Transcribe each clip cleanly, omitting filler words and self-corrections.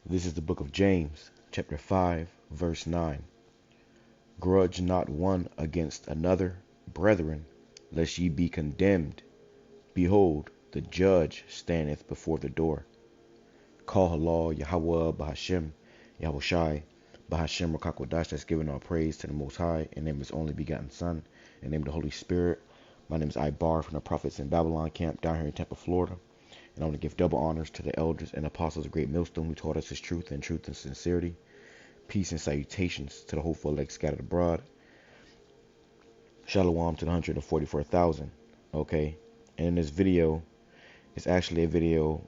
This is the book of James, chapter 5, verse 9. Grudge not one against another, brethren, lest ye be condemned. Behold, the judge standeth before the door. Call HALAL, YAHAWAH, BAHASHAM, YAHAWASHI, BAHASHAM, RAWCHAA, QADASH. That's giving all praise to the Most High, in the name of His only begotten Son, in the name of the Holy Spirit. My name is Ibar from the Prophets in Babylon camp down here in Tampa, Florida. And I want to give double honors to the elders and apostles of Great Millstone who taught us His truth and sincerity. Peace and salutations to the hopeful elect scattered abroad. Shalom to the 144,000. Okay, and in this video, it's actually a video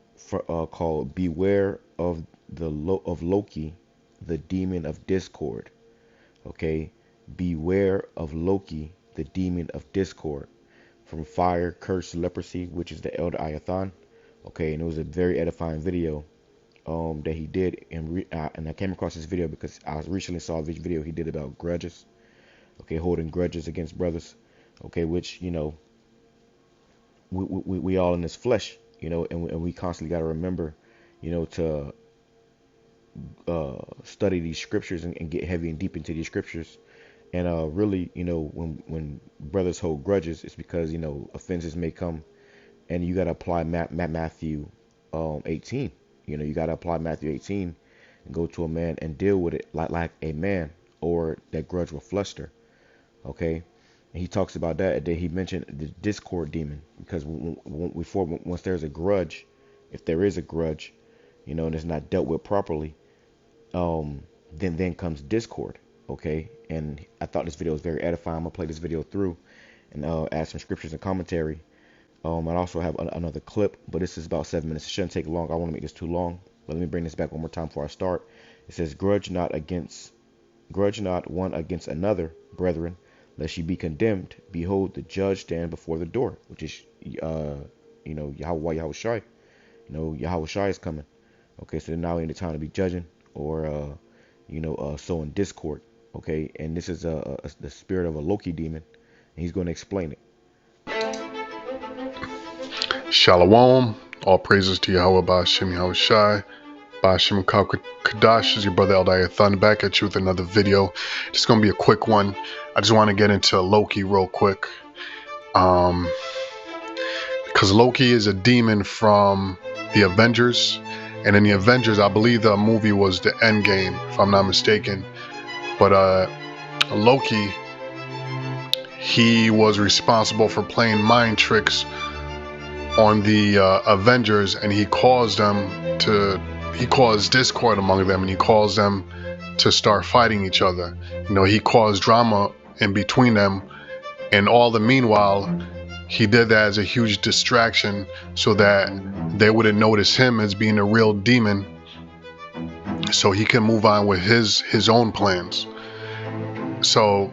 called "Beware of Loki, the Demon of Discord." Okay, beware of Loki, the Demon of Discord, from Fire, Curse, Leprosy, which is the Elder Ayathan. Okay, and it was a very edifying video that he did, and I came across this video because I recently saw this video he did about grudges. Okay, holding grudges against brothers. Okay, which, you know, we all in this flesh, you know, and we constantly got to remember, you know, to study these scriptures and get heavy and deep into these scriptures. And really, you know, when brothers hold grudges, it's because, you know, offenses may come, and you got to apply Matthew 18. You know, you got to apply Matthew 18 and go to a man and deal with it like a man, or that grudge will fluster. Okay, and he talks about that. He mentioned the discord demon, because once there's a grudge, if there is a grudge, you know, and it's not dealt with properly, then comes discord. Okay, and I thought this video was very edifying. I'm gonna play this video through and add some scriptures and commentary. I also have another clip, but this is about 7 minutes. It shouldn't take long. I don't want to make this too long, but let me bring this back one more time before I start. It says, grudge not one against another, brethren, lest ye be condemned. Behold, the judge stand before the door, which is, you know, YAHAWASHI. You know, YAHAWASHI is coming. Okay, so now ain't the time to be judging or, you know, sowing discord. Okay, and this is the spirit of a Loki demon, and he's going to explain it. Shalom, all praises to Yahweh, BAHASHAM, YAHWASHI, BAHASHAM, QADASH. Is your brother Elder Ayathan back at you with another video. It's going to be a quick one. I just want to get into Loki real quick. Because Loki is a demon from the Avengers. And in the Avengers, I believe the movie was the Endgame, if I'm not mistaken. But Loki, he was responsible for playing mind tricks on the Avengers, and he caused discord among them, and he caused them to start fighting each other. You know, he caused drama in between them, and all the meanwhile, he did that as a huge distraction so that they wouldn't notice him as being a real demon, so he can move on with his own plans. So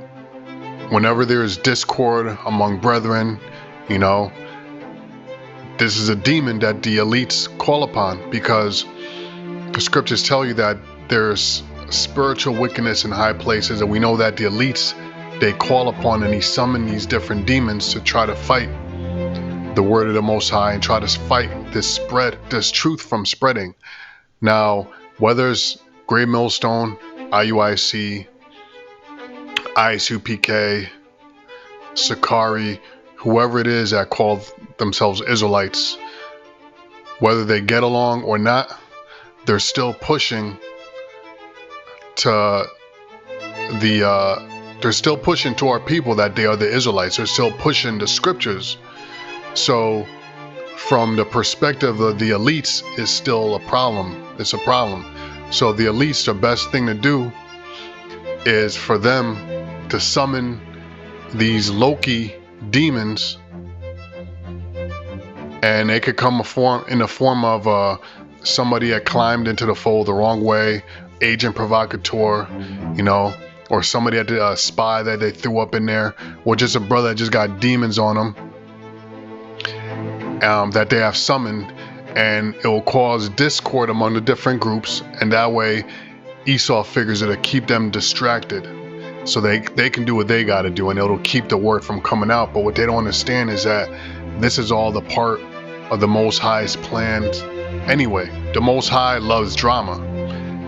whenever there is discord among brethren, you know, this is a demon that the elites call upon, because the scriptures tell you that there's spiritual wickedness in high places, and we know that the elites, they call upon and he summon these different demons to try to fight the word of the Most High and try to fight this truth from spreading. Now, whether it's Great Millstone, IUIC, ISUPK, Sakari, whoever it is that call themselves Israelites, whether they get along or not, they're still pushing to they're still pushing to our people that they are the Israelites. They're still pushing the scriptures. So from the perspective of the elites, is still a problem. It's a problem. So the elites, the best thing to do is for them to summon these Loki demons, and they could come in the form of somebody that climbed into the fold the wrong way, agent provocateur, you know, or somebody at the spy that they threw up in there, or just a brother that just got demons on them that they have summoned, and it will cause discord among the different groups, and that way Esau figures it'll keep them distracted so they can do what they got to do, and it'll keep the word from coming out. But what they don't understand is that this is all the part of the Most High's plans anyway. The Most High loves drama.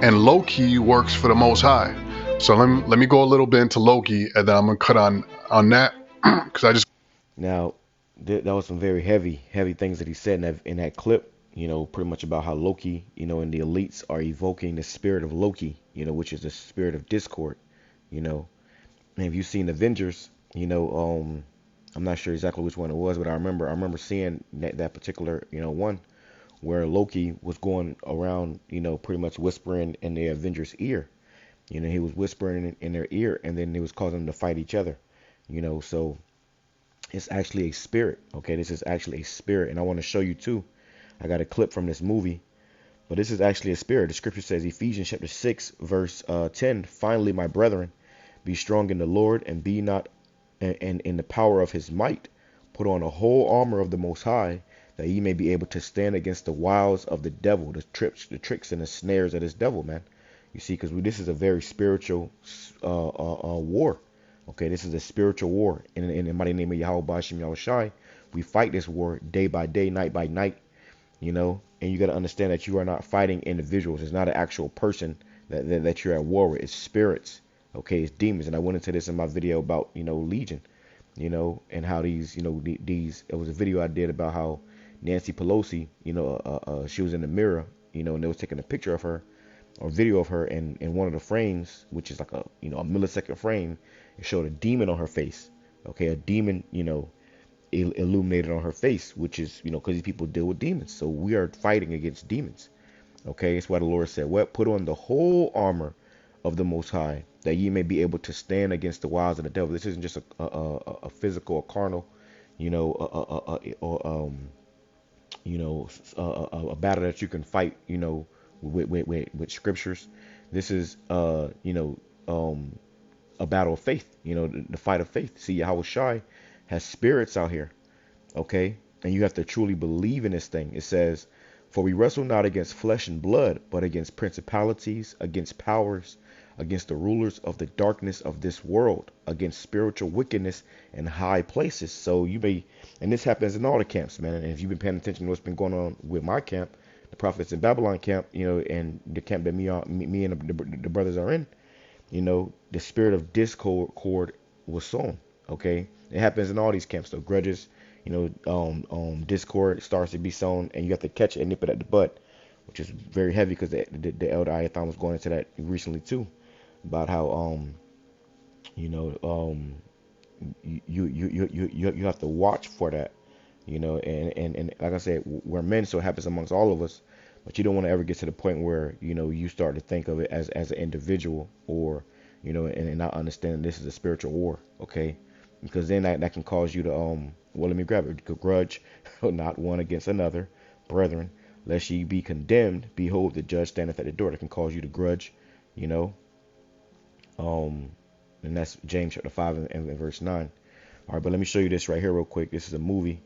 and Loki works for the Most High. So let me go a little bit into Loki, and then I'm gonna cut on that because I just Now, that was some very heavy things that he said in that clip. Pretty much about how Loki, and the elites are evoking the spirit of Loki, which is the spirit of discord. You know, and if you've seen Avengers, I'm not sure exactly which one it was, but I remember seeing that particular, one where Loki was going around, pretty much whispering in the Avengers' ear. He was whispering in their ear, and then he was causing them to fight each other. So it's actually a spirit. Okay, this is actually a spirit, and I want to show you too. I got a clip from this movie, but this is actually a spirit. The scripture says, Ephesians chapter 6, verse 10. Finally, my brethren, be strong in the Lord and be not and in the power of his might. Put on the whole armor of the Most High, that ye may be able to stand against the wiles of the devil, the tricks and the snares of this devil, man. You see, because this is a very spiritual war. Okay, this is a spiritual war. In the mighty name of Yahawah, BAHASHAM, YAHAWASHI, we fight this war day by day, night by night. And you got to understand that you are not fighting individuals. It's not an actual person that you're at war with. It's spirits. Okay, it's demons. And I went into this in my video about, Legion, and how these, it was a video I did about how Nancy Pelosi, she was in the mirror, and they was taking a picture of her or video of her, and in one of the frames, which is like a millisecond frame, it showed a demon on her face. Okay, a demon, illuminated on her face, which is, because these people deal with demons. So we are fighting against demons. Okay, that's why the Lord said, "What? Put on the whole armor of the Most High, that ye may be able to stand against the wiles of the devil." This isn't just a physical or carnal, a battle that you can fight, with scriptures. This is, a battle of faith, the fight of faith. See, Yahawashi has spirits out here, okay? And you have to truly believe in this thing. It says, "For we wrestle not against flesh and blood, but against principalities, against powers, against the rulers of the darkness of this world, against spiritual wickedness in high places." So you may, and this happens in all the camps, man. And if you've been paying attention to what's been going on with my camp, the Prophets in Babylon camp, and the camp that me and the brothers are in, the spirit of discord was sown. Okay, it happens in all these camps. So grudges, discord starts to be sown, and you have to catch it and nip it at the butt, which is very heavy, because the elder Ayathon was going into that recently too, about how you have to watch for that, and like I said, we're men, so it happens amongst all of us. But you don't want to ever get to the point where, you start to think of it as an individual, or, and not understanding this is a spiritual war, okay? Because then that can cause you to, well, let me grab it. Grudge, not one against another, brethren, lest ye be condemned. Behold, the judge standeth at the door. That can cause you to grudge, and that's James chapter 5 and verse 9. All right, but let me show you this right here real quick. This is a movie.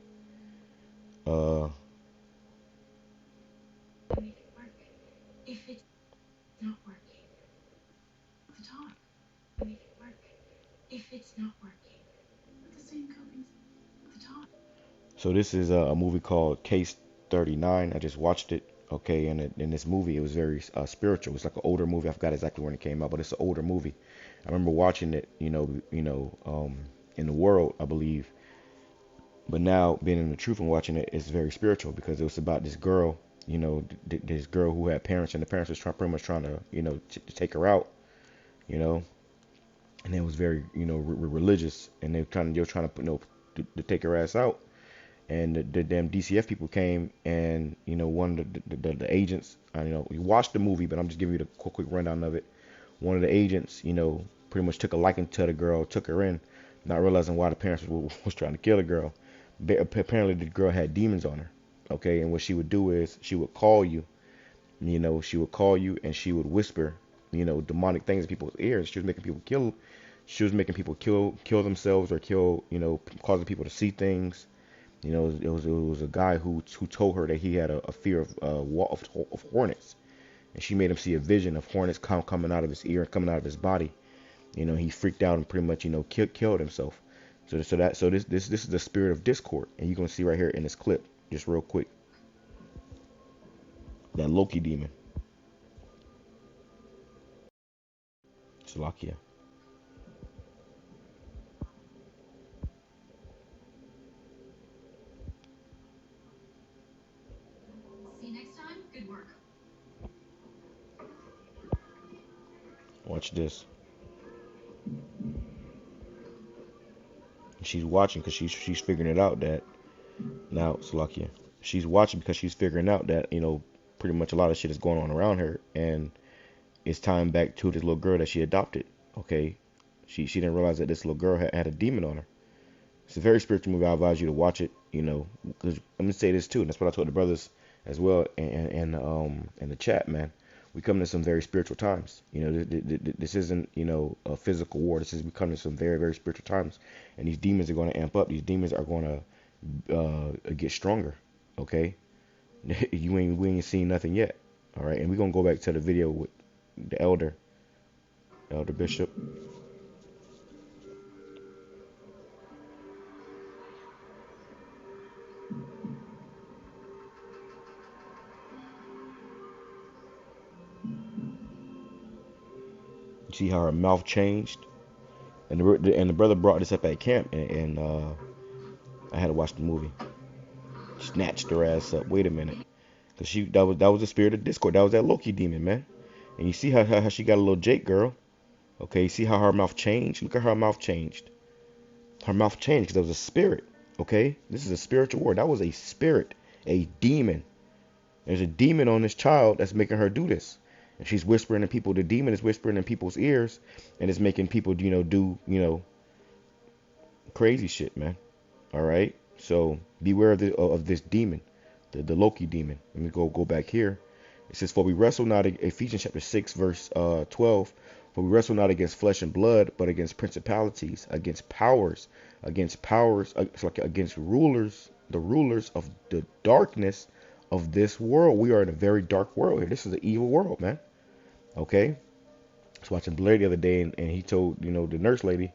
So this is a movie called Case 39. I just watched it. Okay, and in this movie, it was very spiritual. It's like an older movie. I forgot exactly when it came out, but it's an older movie. I remember watching it, in the world, I believe. But now, being in the truth and watching it, it's very spiritual, because it was about this girl, this girl who had parents, and the parents was pretty much trying to, to take her out, and it was very, religious, and they were trying to, to take her ass out. And the damn DCF people came, and one of the agents, you watched the movie, but I'm just giving you the quick rundown of it. One of the agents, pretty much took a liking to the girl, took her in, not realizing why the parents was trying to kill the girl. Apparently, the girl had demons on her. Okay, and what she would do is she would call you, she would call you, and she would whisper, demonic things in people's ears. She was making people kill. She was making people kill themselves, or kill, causing people to see things. It was a guy who told her that he had a fear of hornets, and she made him see a vision of hornets coming out of his ear and coming out of his body. He freaked out and pretty much killed himself. So this is the spirit of discord, and you're gonna see right here in this clip, just real quick, that Loki demon. Salakia. Watch this. She's watching because she's figuring it out that now Salakia. She's watching because she's figuring out that pretty much a lot of shit is going on around her, and it's tying back to this little girl that she adopted. Okay, she didn't realize that this little girl had a demon on her. It's a very spiritual movie. I advise you to watch it. Because I'm gonna say this too, and that's what I told the brothers as well, and in the chat, man. We come to some very spiritual times. This isn't a physical war. This is we come to some very very spiritual times, and these demons are going to amp up. These demons are going to get stronger. Okay, we ain't seen nothing yet. All right, and we're gonna go back to the video with the elder bishop. You see how her mouth changed, and the brother brought this up at camp, and I had to watch the movie. Snatched her ass up. Wait a minute, cause that was the spirit of discord. That was that Loki demon, man. And you see how she got a little Jake girl. Okay, you see how her mouth changed. Look at her mouth changed. Her mouth changed because there was a spirit. Okay, this is a spiritual war. That was a spirit, a demon. There's a demon on this child that's making her do this. And she's whispering in people. The demon is whispering in people's ears, and it's making people, do crazy shit, man. All right. So beware of this demon, the Loki demon. Let me go back here. It says, "For we wrestle not," Ephesians chapter 6, verse 12. "For we wrestle not against flesh and blood, but against principalities, against powers, against rulers, the rulers of the darkness of this world." We are in a very dark world here. This is an evil world, man. Okay. I was watching Blair the other day, and he told the nurse lady,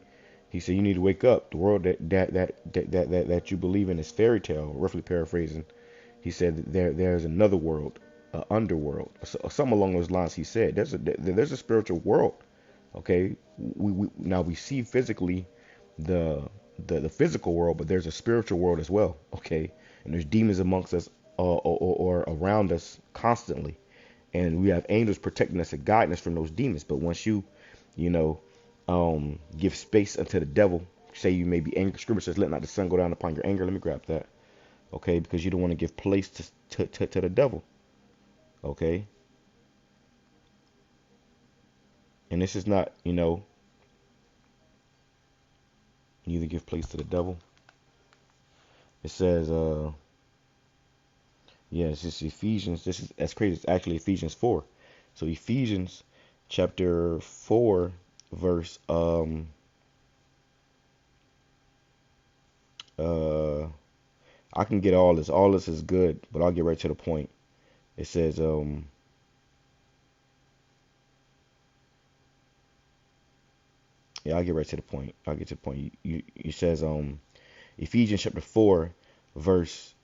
he said, "You need to wake up. The world that you believe in is fairy tale." Roughly paraphrasing, he said there's another world, underworld, or something along those lines. He said there's a spiritual world. Okay, now we see physically the physical world, but there's a spiritual world as well. Okay, and there's demons amongst us or around us constantly. And we have angels protecting us and guiding us from those demons. But once you give space unto the devil, say you may be angry. Scripture says, "Let not the sun go down upon your anger." Let me grab that. Okay, because you don't want to give place to the devil. Okay. And this is not, neither give place to the devil. It says, yeah, this is Ephesians. That's crazy. It's actually Ephesians 4. So Ephesians chapter 4, verse I can get all this. All this is good, but I'll get right to the point. It says yeah, I'll get right to the point. I'll get to the point. You says Ephesians chapter 4, verse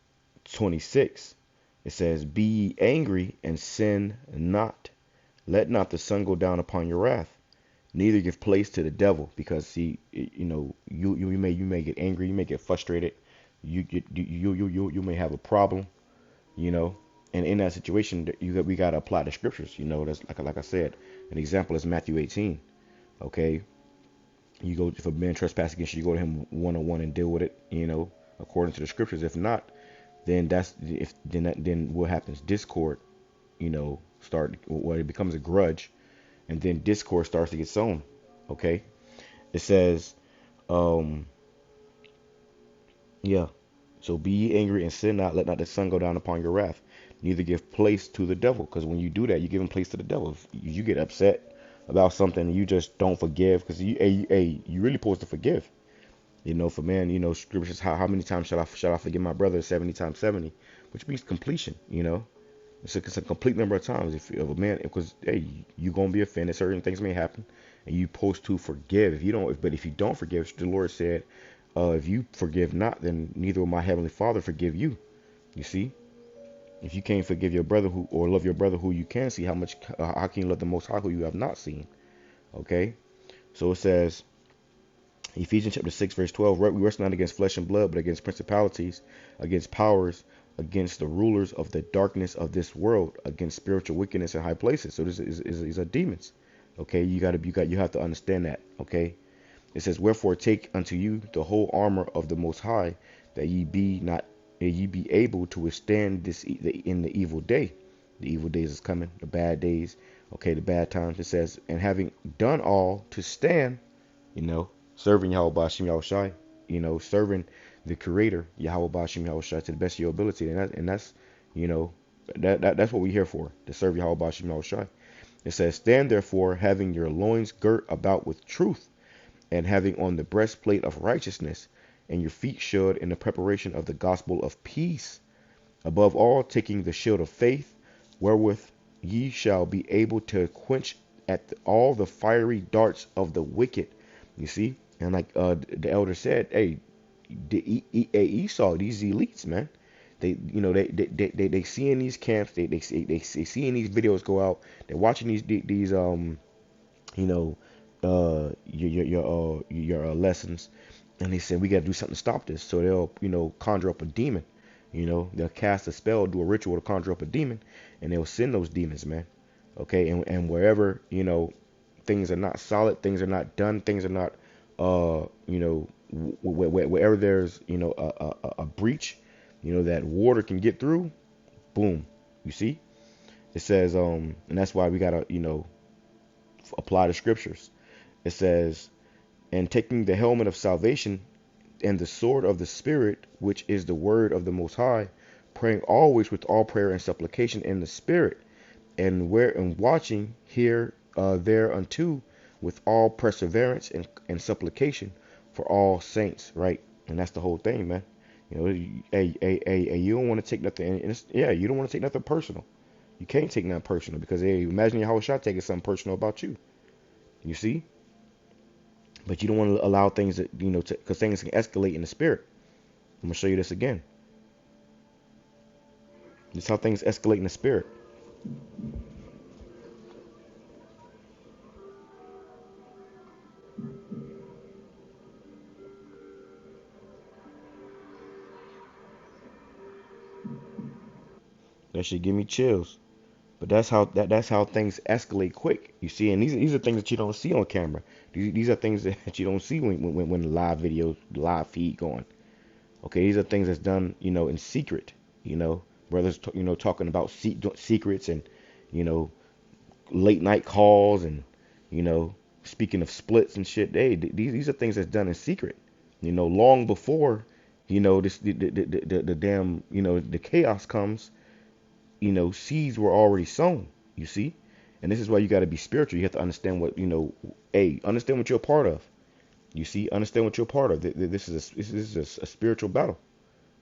26. It says, "Be ye angry and sin not. Let not the sun go down upon your wrath. Neither give place to the devil." Because see, you may get angry, you may get frustrated, you may have a problem, and in that situation, we gotta apply the scriptures. That's like I said, an example is Matthew 18. Okay, you go, if a man trespass against you, you go to him one-on-one and deal with it, according to the scriptures. If not, then then what happens? Discord, it becomes a grudge, and then discord starts to get sown. Okay, it says, yeah. So be ye angry and sin not. Let not the sun go down upon your wrath. Neither give place to the devil, because when you do that, you're giving place to the devil. If you get upset about something and you just don't forgive, because you really supposed to forgive. For man, scripture says, how many times shall I forgive my brother? 70 times 70, which means completion. It's a complete number of times. If a man, because you're gonna be offended, certain things may happen, and you supposed to forgive. If you don't forgive, the Lord said, if you forgive not, then neither will my heavenly Father forgive you. You see, if you can't forgive your brother or love your brother who you can see, how can you love the Most High who you have not seen? Okay, so it says, Ephesians chapter 6, verse 12, we wrestle not against flesh and blood, but against principalities, against powers, against the rulers of the darkness of this world, against spiritual wickedness in high places. So these are demons. Okay, you have to understand that. Okay, it says, wherefore take unto you the whole armor of the Most High, that ye be able to withstand in the evil day. The evil days is coming, the bad days. Okay, the bad times. It says, and having done all to stand, serving YAHAWASHI, serving the Creator, YAHAWASHI, to the best of your ability. And that's, that's what we're here for, to serve YAHAWASHI. It says, stand therefore, having your loins girt about with truth, and having on the breastplate of righteousness, and your feet shod in the preparation of the gospel of peace. Above all, taking the shield of faith, wherewith ye shall be able to quench all the fiery darts of the wicked. You see? And like the elder said, hey, Esau, these elites, man, they see in these camps, they see in these videos go out, they're watching these your lessons, and they said we got to do something to stop this. So they'll conjure up a demon. They'll cast a spell, do a ritual to conjure up a demon, and they'll send those demons, man. Okay, and wherever things are not solid, things are not done, things are not wherever there's a breach, that water can get through, boom. You see, it says and that's why we gotta apply the scriptures. It says, and taking the helmet of salvation and the sword of the Spirit, which is the word of the Most High, praying always with all prayer and supplication in the Spirit, and watching here thereunto with all perseverance and supplication for all saints, right? And that's the whole thing, man. Hey, you don't want to take nothing. You don't want to take nothing personal. You can't take nothing personal because imagine Yahawashi taking something personal about you. You see? But you don't want to allow things that, because things can escalate in the spirit. I'm going to show you this again. This is how things escalate in the spirit. That should give me chills. But that's how things escalate quick. You see, and these are things that you don't see on camera. These are things that you don't see when the live video, live feed going. Okay, these are things that's done, in secret. Brothers, talking about secrets and, late night calls and, speaking of splits and shit. These are things that's done in secret. Long before, the damn, the chaos comes. Seeds were already sown, you see? And this is why you got to be spiritual. You have to understand what, understand what you're a part of. You see, understand what you're a part of. This is a spiritual battle,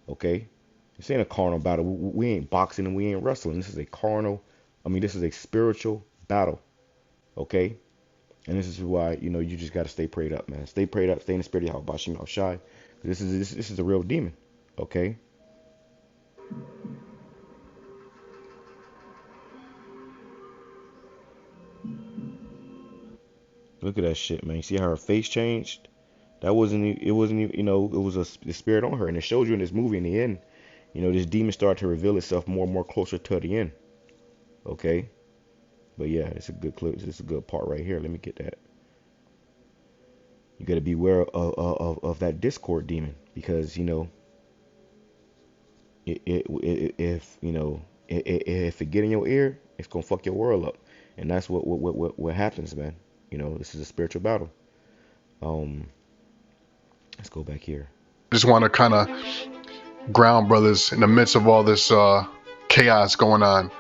okay? This ain't a carnal battle. We ain't boxing and we ain't wrestling. This is this is a spiritual battle, okay? And this is why, you just got to stay prayed up, man. Stay prayed up, stay in the spirit of YAHAWASHI. This is a real demon, okay? Look at that shit, man. You see how her face changed? It wasn't, it was the spirit on her. And it shows you in this movie in the end, this demon started to reveal itself more and more closer to the end. Okay? But yeah, it's a good clip. It's a good part right here. Let me get that. You got to beware of that discord demon because, if it get in your ear, it's going to fuck your world up. And that's what happens, man. This is a spiritual battle. Let's go back here. I just want to kind of ground brothers in the midst of all this chaos going on,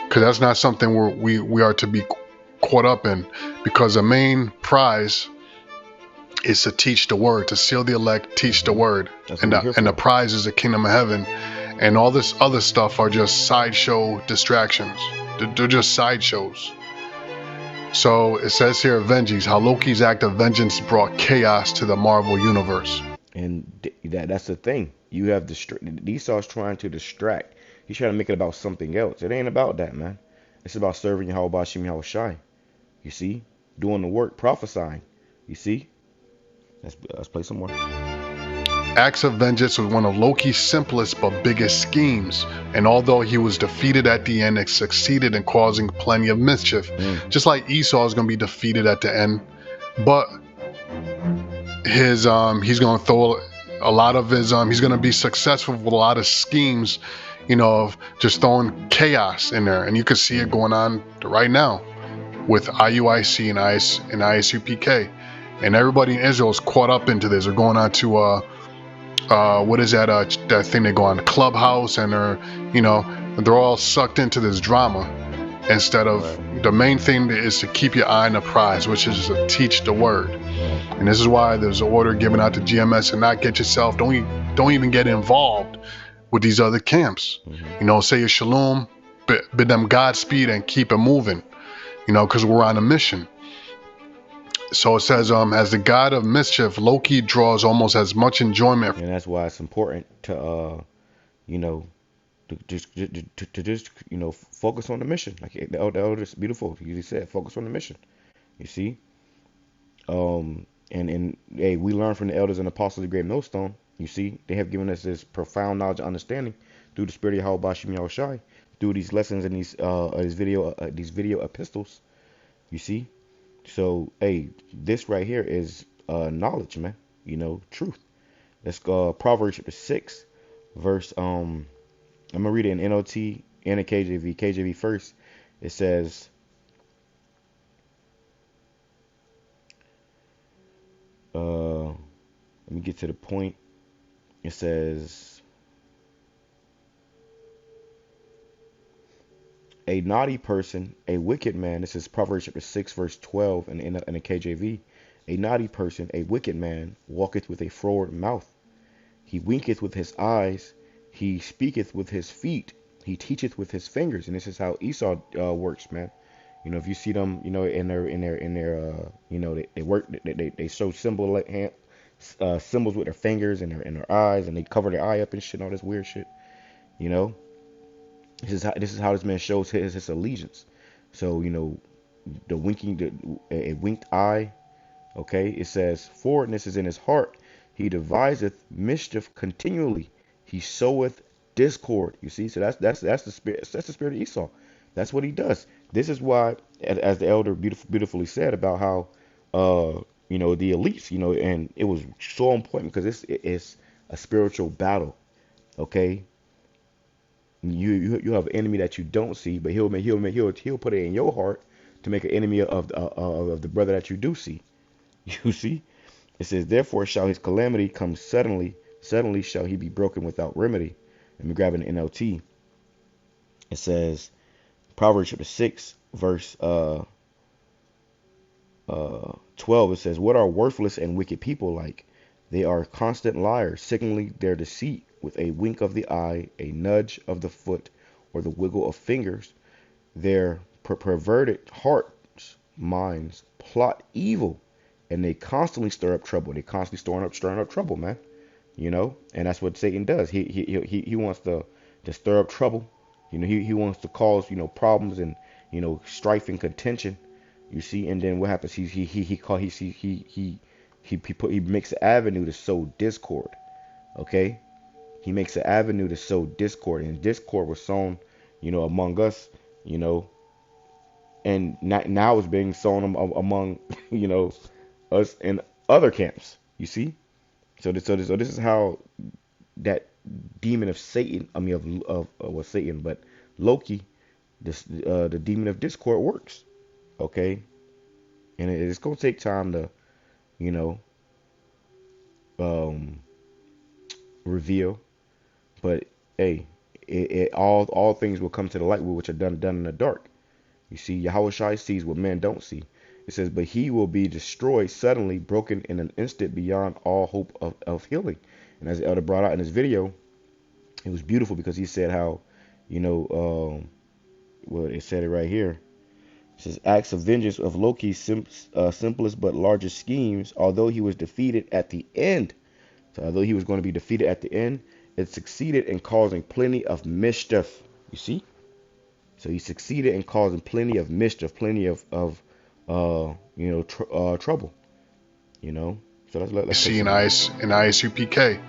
because that's not something we are to be caught up in, because the main prize is to teach the word, to seal the elect, teach the word, and the prize is the kingdom of heaven, and all this other stuff are just sideshow distractions. They're just sideshows. So it says here, Vengeance, how Loki's act of vengeance brought chaos to the Marvel universe. And that's the thing. You have Esau's trying to distract. He's trying to make it about something else. It ain't about that, man. It's about serving YAHAWASHI. You see? doing the work, prophesying. You see? Let's play some more. Acts of vengeance was one of Loki's simplest but biggest schemes, and although he was defeated at the end, it succeeded in causing plenty of mischief. Just like Esau is going to be defeated at the end, but he's going to throw a lot of his he's going to be successful with a lot of schemes, of just throwing chaos in there, and you can see it going on right now with IUIC and ISUPK, and everybody in Israel is caught up into this. They're going on to what is that thing they go on Clubhouse, and they're all sucked into this drama instead of the main thing is to keep your eye on the prize, which is to teach the word. And this is why there's an order given out to GMS and not get yourself, don't even get involved with these other camps. Say your shalom, bid them Godspeed and keep it moving, because we're on a mission. So it says, as the god of mischief, Loki draws almost as much enjoyment. And that's why it's important to, to just, focus on the mission. Like the elders, beautiful. You said, focus on the mission. You see? And hey, we learn from the elders and apostles of Great Millstone. You see, they have given us this profound knowledge and understanding through the spirit of YAHAWAH, BAHASHAM, YAHAWASHI, through these lessons and these video epistles. You see? So, hey, this right here is knowledge, man. Truth. Let's go Proverbs chapter 6, verse, I'm going to read it in NLT and a KJV. KJV first. It says, let me get to the point. It says, a naughty person, a wicked man. This is Proverbs chapter 6, verse 12 in the KJV. A naughty person, a wicked man, walketh with a froward mouth. He winketh with his eyes. He speaketh with his feet. He teacheth with his fingers. And this is how Esau works, man. If you see them, in their they work. They show symbols with their fingers and their eyes, and they cover their eye up and shit, all this weird shit. This is how this man shows his allegiance. So, the a winked eye. Okay, it says, forwardness is in his heart. He deviseth mischief continually. He soweth discord. You see, so that's the spirit. That's the spirit of Esau. That's what he does. This is why, as the elder beautifully said about how, the elites, and it was so important because it's a spiritual battle. Okay. You have an enemy that you don't see, but he'll put it in your heart to make an enemy of the brother that you do see. You see, it says, therefore shall his calamity come suddenly. Suddenly shall he be broken without remedy. Let me grab an NLT. It says, Proverbs chapter 6, verse 12. It says, what are worthless and wicked people like? They are constant liars, signaling their deceit with a wink of the eye, a nudge of the foot, or the wiggle of fingers. Their perverted hearts, minds, plot evil, and they constantly stir up trouble. They constantly stirring up trouble, man. And that's what Satan does. He wants to stir up trouble. He wants to cause problems and strife and contention. You see, and then what happens? He makes an avenue to sow discord. Okay. He makes an avenue to sow discord, and discord was sown, among us, and now it's being sown among, us in other camps. You see, so this is how that demon of Satan, of Satan, but Loki, the demon of discord works. Okay, and it's gonna take time to, reveal. But hey, all things will come to the light which are done in the dark. You see, YAHAWASHI sees what men don't see. It says, but he will be destroyed suddenly, broken in an instant, beyond all hope of healing. And as the elder brought out in his video, it was beautiful because he said how, well, it said it right here. It says, acts of vengeance of Loki's simplest but largest schemes, although he was defeated at the end. So although he was going to be defeated at the end, it succeeded in causing plenty of mischief. You see? So he succeeded in causing plenty of mischief, plenty of trouble. So let's take see in some. ISUPK,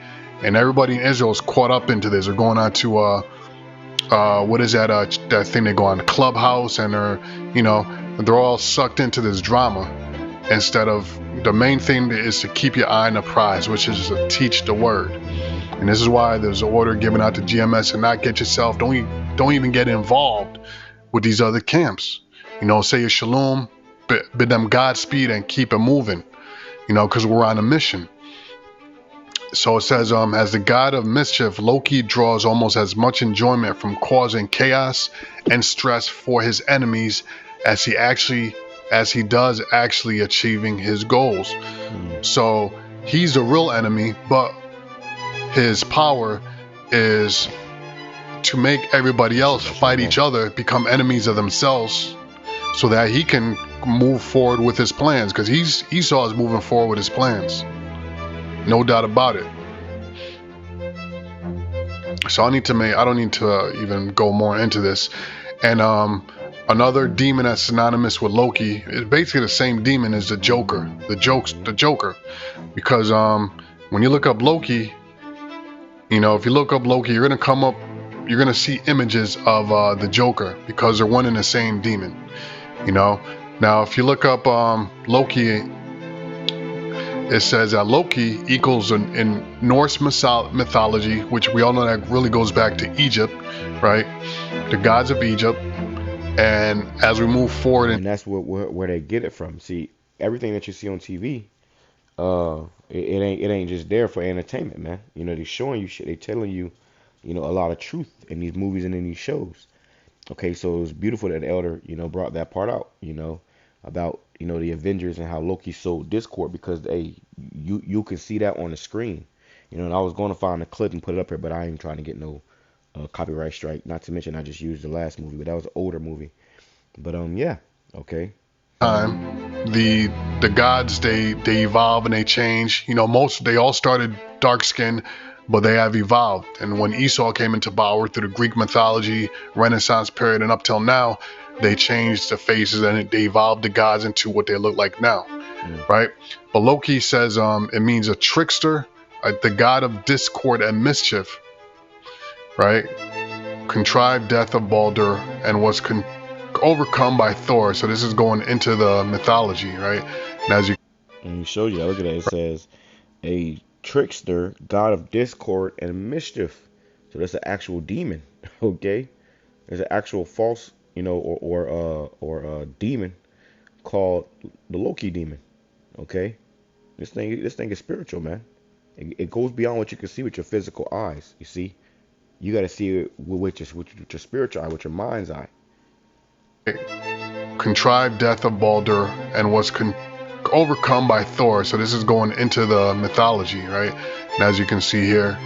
and everybody in Israel is caught up into this. They're going on to what is that that thing they go on Clubhouse, and they're all sucked into this drama instead of the main thing is to keep your eye on the prize, which is to teach the word. And this is why there's an order given out to GMS and not get yourself, don't even get involved with these other camps. Say your shalom, bid them Godspeed and keep it moving, because we're on a mission. So it says, as the god of mischief, Loki draws almost as much enjoyment from causing chaos and stress for his enemies as he does actually achieving his goals. So he's the real enemy, but his power is to make everybody else fight each other, become enemies of themselves, so that he can move forward with his plans, because Esau is moving forward with his plans. No doubt about it. So I don't need to even go more into this. And another demon that's synonymous with Loki is basically the same demon as the Joker. The Joker. Because when you look up Loki, if you look up Loki, you're gonna see images of the Joker, because they're one and the same demon. Now if you look up Loki, it says that Loki equals in Norse mythology, which we all know that really goes back to Egypt, right? The gods of Egypt. And as we move forward, And that's where they get it from. See, everything that you see on TV, it ain't just there for entertainment, man. They're showing you shit. They're telling you, a lot of truth in these movies and in these shows. Okay, so it was beautiful that the elder, brought that part out, about the Avengers and how Loki sowed discord, because you can see that on the screen. And I was going to find a clip and put it up here, but I ain't trying to get no copyright strike. Not to mention I just used the last movie, but that was an older movie. But yeah, okay. The gods they evolve and they change. They all started dark skinned, but they have evolved. And when Esau came into power through the Greek mythology, Renaissance period, and up till now, they changed the faces and they evolved the gods into what they look like now, right? But Loki says it means a trickster, the god of discord and mischief, right? Contrived death of Balder and was overcome by Thor. So this is going into the mythology, right? And he showed you, look at that. It says a trickster, god of discord and mischief. So that's an actual demon, okay? There's an actual false, or a demon called the Loki demon, okay? This thing is spiritual, man. It goes beyond what you can see with your physical eyes. You see, you got to see it with your spiritual eye, with your mind's eye. Contrived death of Balder and was overcome by Thor. So this is going into the mythology, right? And as you can see here,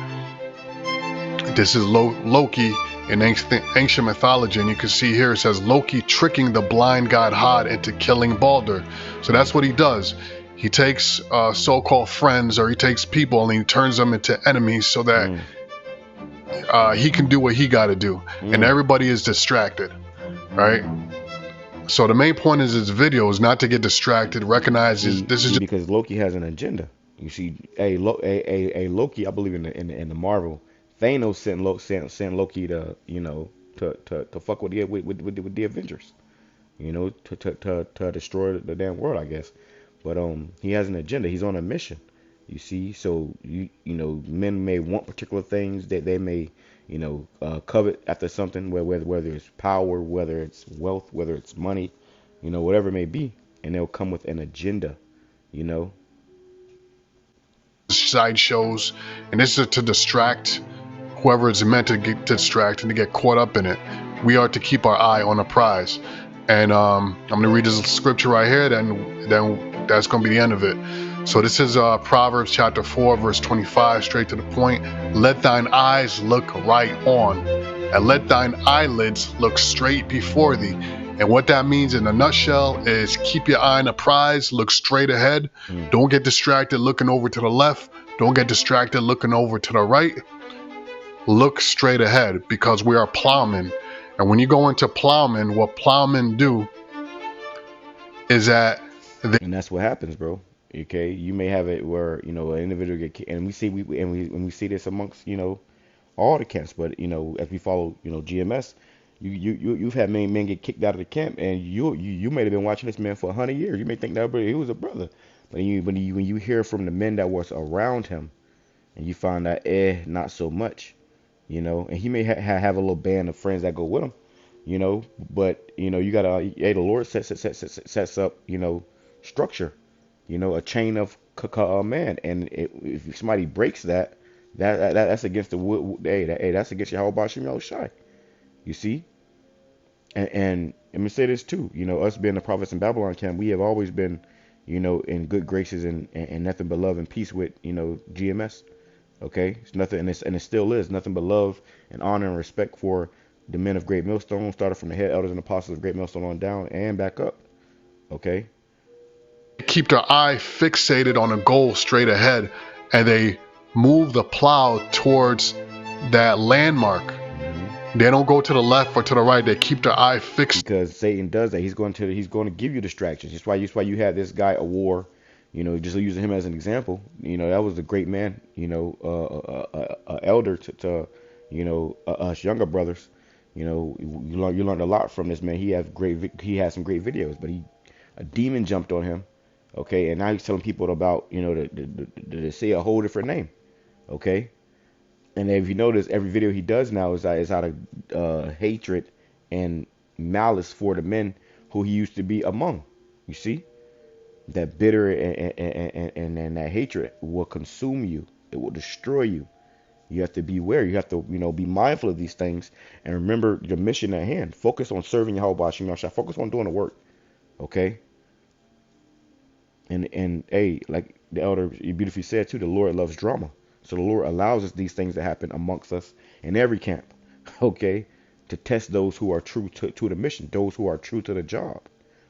this is Loki in ancient mythology, and you can see here it says Loki tricking the blind god Hod into killing Balder. So that's what he does. He takes so-called friends, or he takes people and he turns them into enemies so that he can do what he got to do, and everybody is distracted, right? So the main point is this video is not to get distracted. Recognize this is because Loki has an agenda. You see, Loki, I believe in the Marvel, Thanos sent Loki to to fuck with the Avengers, to destroy the damn world, I guess. But he has an agenda. He's on a mission. You see, so men may want particular things that they may covet after something, whether it's power, whether it's wealth, whether it's money, whatever it may be, and they'll come with an agenda, Side shows, and this is to distract whoever is meant to distract and to get caught up in it. We are to keep our eye on the prize. And I'm going to read this scripture right here, then that's going to be the end of it. So this is Proverbs chapter 4, verse 25, straight to the point. Let thine eyes look right on, and let thine eyelids look straight before thee. And what that means in a nutshell is keep your eye on the prize, look straight ahead. Don't get distracted looking over to the left. Don't get distracted looking over to the right. Look straight ahead, because we are plowmen. And when you go into plowmen, what plowmen do is that they And that's what happens, bro. Okay, you may have it where an individual and we see this amongst all the camps, but as we follow GMS, you've had many men get kicked out of the camp, and you may have been watching this man for 100 years. You may think that he was a brother, but when you hear from the men that was around him, and you find out not so much, and he may have a little band of friends that go with him, but you gotta the Lord sets up structure, a chain of man, and if somebody breaks that's against that's against YAHAWASHI. You see, and let me say this too. Us being the prophets in Babylon camp, we have always been, in good graces and nothing but love and peace with GMS. Okay, it's nothing, and it still is nothing but love and honor and respect for the men of Great Millstone, started from the head elders and apostles of Great Millstone on down and back up. Okay, keep their eye fixated on a goal straight ahead, and they move the plow towards that landmark. They don't go to the left or to the right. They keep their eye fixed. because Satan does that. He's going to give you distractions. That's why you had this guy, a war. Just using him as an example. That was a great man. Elder to us younger brothers. You learned a lot from this man. He had some great videos, but a demon jumped on him. Okay, and now he's telling people about to say a whole different name. Okay, and if you notice, every video he does now is out of hatred and malice for the men who he used to be among. You see, that bitter and that hatred will consume you. It will destroy you. You have to beware. You have to, be mindful of these things and remember your mission at hand. Focus on serving YAHAWASHI. Focus on doing the work. Okay. And hey, like the elder beautifully said too, the Lord loves drama. So the Lord allows us these things to happen amongst us in every camp. Okay. To test those who are true to the mission, those who are true to the job,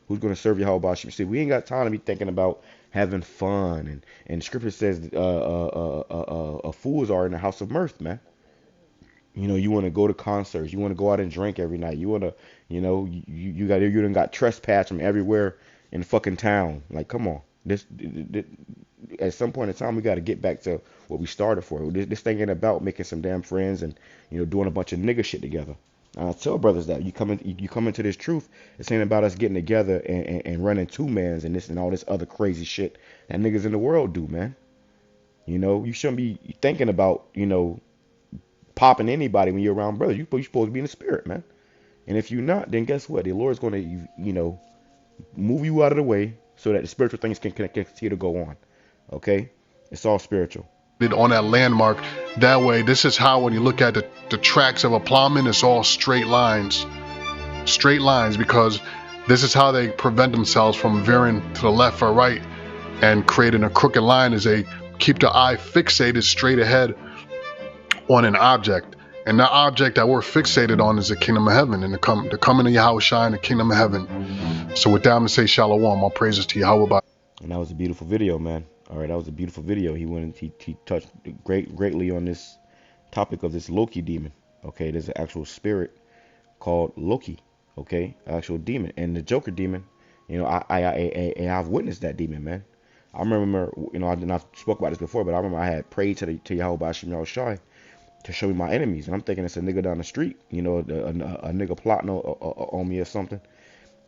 who's going to serve YAHAWASHI. See, we ain't got time to be thinking about having fun, and Scripture says fools are in the house of mirth, man. You want to go to concerts, you want to go out and drink every night, you want to, you done got trespassed from everywhere in the fucking town. Like, come on, this at some point in time we got to get back to what we started for. This thing ain't about making some damn friends and doing a bunch of nigga shit together. I tell brothers that you come into this truth. It's ain't about us getting together and running two mans and this and all this other crazy shit that niggas in the world do, man. You shouldn't be thinking about popping anybody when you're around brothers. You're supposed to be in the spirit, man. And if you're not, then guess what? The Lord's going to move you out of the way so that the spiritual things can continue to go on. Okay, it's all spiritual. On that landmark. That way, this is how when you look at the tracks of a plowman, it's all straight lines, because this is how they prevent themselves from veering to the left or right and creating a crooked line, is they keep the eye fixated straight ahead on an object, and that object that we're fixated on is the kingdom of heaven and the coming of YAHAWASHI and the kingdom of heaven. So with that, I'm gonna say shalom, all praises to Yahweh. And that was a beautiful video, man. All right, that was a beautiful video. He touched greatly on this topic of this Loki demon. Okay, there's an actual spirit called Loki. Okay, actual demon, and the Joker demon. I've witnessed that demon, man. I remember, I spoke about this before, but I remember I had prayed to YAHAWASHI to show me my enemies, and I'm thinking it's a nigga down the street, a nigga plotting on me or something,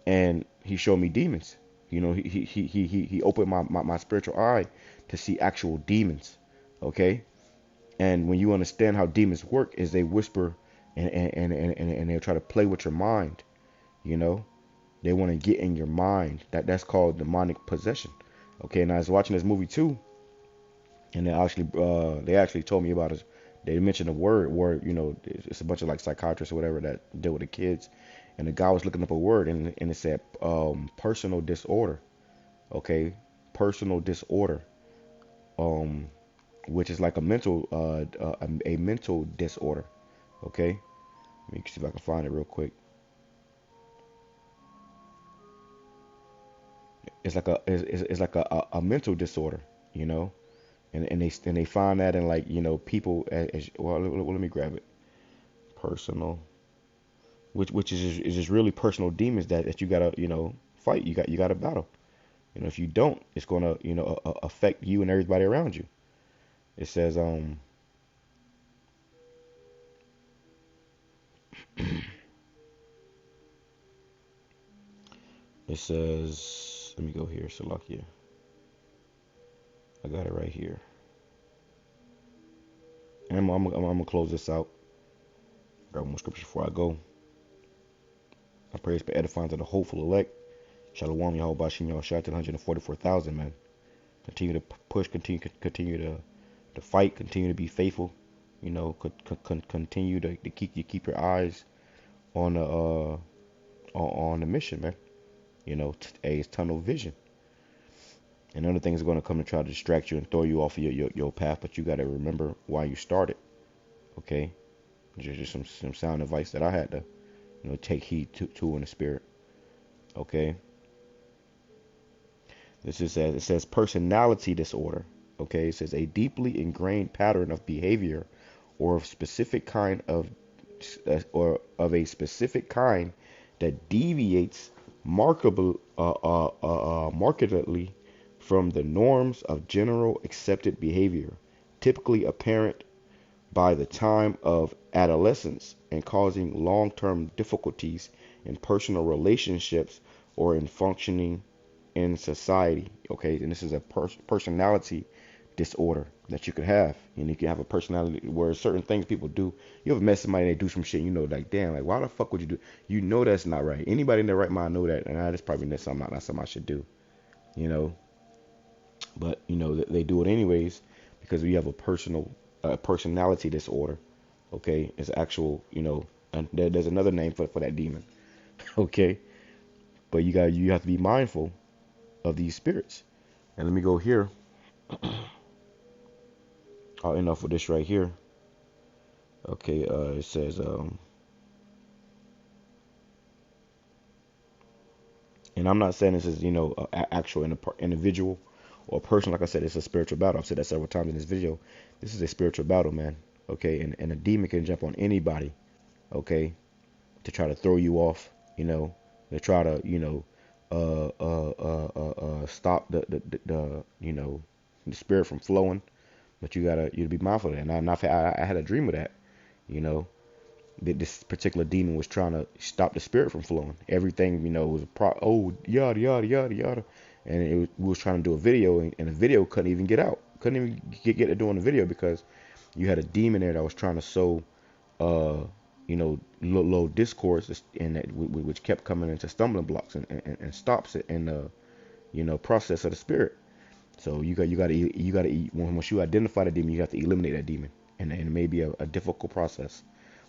and he showed me demons. He opened my spiritual eye to see actual demons. Okay, and when you understand how demons work, is they whisper and they'll try to play with your mind. They want to get in your mind. That's called demonic possession. Okay, and I was watching this movie too, and they actually told me about it. They mentioned a word where it's a bunch of like psychiatrists or whatever that deal with the kids. And the guy was looking up a word, and it said personal disorder. Okay, personal disorder, which is like a mental disorder. Okay, let me see if I can find it real quick. It's like a mental disorder, and they find that in like people well, let me grab it. Personal. Which is just really personal demons that you gotta fight. You got to battle. If you don't, it's gonna affect you and everybody around you. It says it says, let me go here, Salakia. I got it right here. And I'm gonna close this out. Grab one more scripture before I go. I pray it's been edifying to the hopeful elect. Shalom, YAHAWASHI, Yahawashi to the 144,000, man. Continue to push, continue to fight, continue to be faithful. Continue to keep your eyes on the mission, man. It's tunnel vision. And other things are going to come to try to distract you and throw you off of your path, but you got to remember why you started. Okay, just some sound advice that I had to take heed to in the spirit. Okay. It says personality disorder. Okay, it says a deeply ingrained pattern of behavior or of specific kind of a specific kind that deviates markedly from the norms of general accepted behavior, typically apparent by the time of adolescence and causing long-term difficulties in personal relationships or in functioning in society. Okay, and this is a personality disorder that you could have. And you can have a personality where certain things people do. You ever met somebody and they do some shit, like, damn, like, why the fuck would you do? That's not right. Anybody in their right mind know that, and that's probably not something I should do. But they do it anyways because we have a personality disorder. Okay, it's actual, and there's another name for that demon. Okay, but you have to be mindful of these spirits. And let me go here. I'll end off with this right here. Okay, it says, and I'm not saying this is, actual individual or a person. Like I said, it's a spiritual battle. I've said that several times in this video. This is a spiritual battle, man. Okay, and a demon can jump on anybody, okay, to try to throw you off, to try to, stop the spirit from flowing. But you be mindful of that. And I had a dream of that, this particular demon was trying to stop the spirit from flowing. Everything, was yada yada yada yada, and we was trying to do a video, and the video couldn't even get out. Couldn't even get to doing the video because you had a demon there that was trying to sow, low discourse, and that which kept coming into stumbling blocks and stops it in the process of the spirit. So you got to once you identify the demon, you have to eliminate that demon, and it may be a difficult process.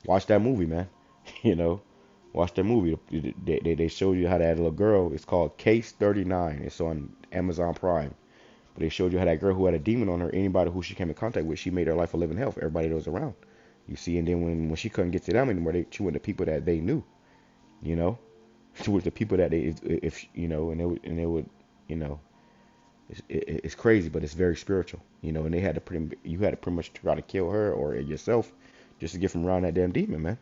Watch that movie, man. Watch that movie. They showed you how that little girl. It's called Case 39. It's on Amazon Prime. But they showed you how that girl who had a demon on her, anybody who she came in contact with, she made her life a living hell for everybody that was around. You see, and then when she couldn't get to them anymore, she went to people that they knew. She went to people that and they would. It's crazy, but it's very spiritual. And you had to pretty much try to kill her or yourself just to get from around that damn demon, man.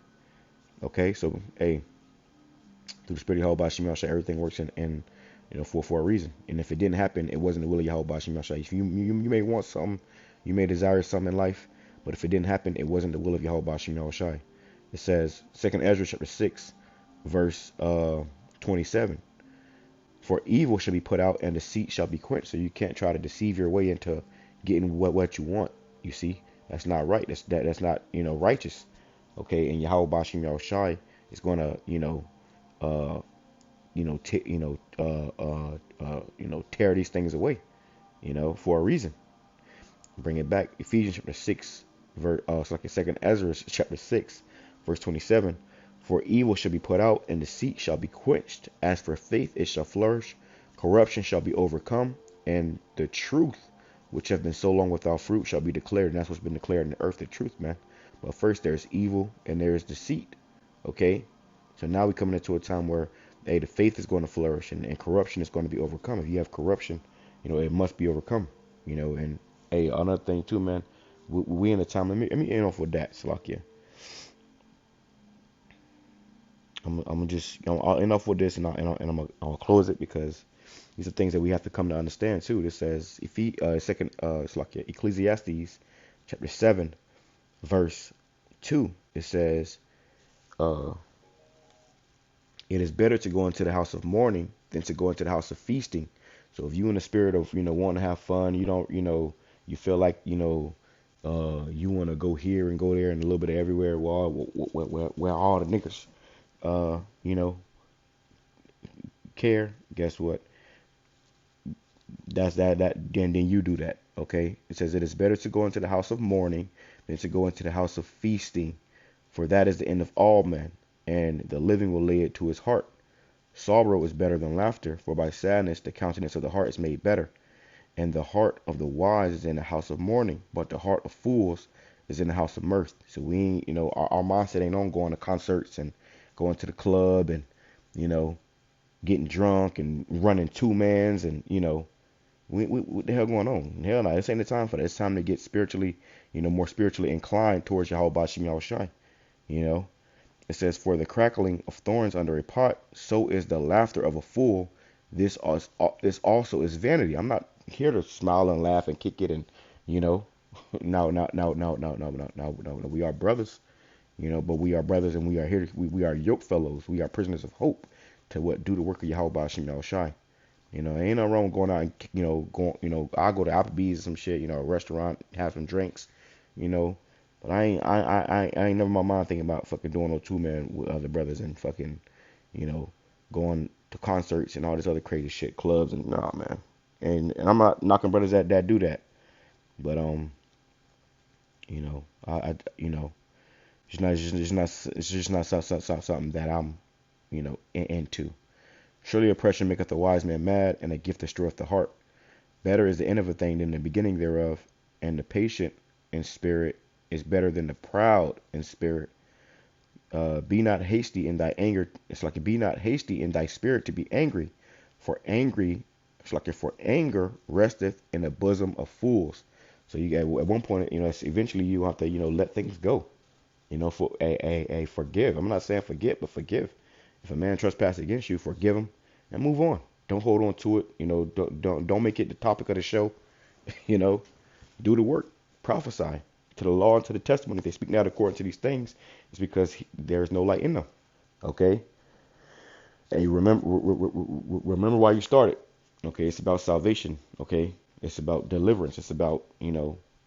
Okay, so hey, through the spirit of YAHAWASHI, everything works in for a reason. And if it didn't happen, it wasn't the will of YAHAWASHI. If you may want something, you may desire something in life, but if it didn't happen, it wasn't the will of YAHAWASHI. It says 2nd Ezra chapter 6, verse 27. For evil shall be put out, and deceit shall be quenched. So you can't try to deceive your way into getting what you want. You see, that's not right. That's not righteous. Okay, and YAHAWASHI is going to tear these things away, for a reason. Bring it back. Ephesians chapter 6, verse 2nd Ezra chapter 6, verse 27. For evil shall be put out, and deceit shall be quenched. As for faith, it shall flourish. Corruption shall be overcome, and the truth, which have been so long without fruit, shall be declared. And that's what's been declared in the earth, the truth, man. But first, there's evil, and there's deceit. Okay? So now we're coming into a time where, hey, the faith is going to flourish, and corruption is going to be overcome. If you have corruption, it must be overcome. And hey, another thing too, man. We in a time. Let me end off with that, Salakia. I'm gonna just, I'll end off with this, and I'll close it, because these are things that we have to come to understand too. This says, if he second it's like Ecclesiastes chapter 7 verse 2. It says, uh, it is better to go into the house of mourning than to go into the house of feasting. So if you in the spirit of, wanting to have fun, you don't, you feel like, you want to go here and go there and a little bit of everywhere, where all the niggas, uh, you know, care. Guess what? That's then you do that. Okay. It says, it is better to go into the house of mourning than to go into the house of feasting, for that is the end of all men, and the living will lay it to his heart. Sorrow is better than laughter, for by sadness the countenance of the heart is made better. And the heart of the wise is in the house of mourning, but the heart of fools is in the house of mirth. So we ain't, our mindset ain't on going to concerts and going to the club and, getting drunk and running two mans and, what the hell going on? Hell no, this ain't the time for that. It's time to get spiritually, more spiritually inclined towards YAHAWASHI. It says, for the crackling of thorns under a pot, so is the laughter of a fool. This also is vanity. I'm not here to smile and laugh and kick it and, no. We are brothers, but we are brothers, and we are here. We are yoke fellows. We are prisoners of hope to do the work of YAHAWASHI. Ain't nothing wrong with going out and, I'll go to Applebee's or some shit, a restaurant, have some drinks, but I ain't never in my mind thinking about fucking doing no two man with other brothers and fucking, going to concerts and all this other crazy shit, clubs, and nah, man. And I'm not knocking brothers that do that, but it's just not something that I'm, into. Surely oppression maketh a wise man mad, and a gift destroyeth the heart. Better is the end of a thing than the beginning thereof, and the patient in spirit is better than the proud in spirit. Be not hasty in thy anger. It's like, be not hasty in thy spirit to be angry, for anger resteth in the bosom of fools. So you at one point, eventually you have to, let things go. For a forgive. I'm not saying forget, but forgive. If a man trespasses against you, forgive him and move on. Don't hold on to it. Don't make it the topic of the show. Do the work. Prophesy to the law and to the testimony. If they speak not according to these things, it's because there is no light in them. Okay. And you remember why you started. Okay. It's about salvation. Okay. It's about deliverance. It's about,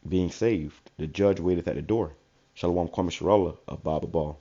being saved. The judge waiteth at the door. Shalom, Kwame Sharala of Baba Ball.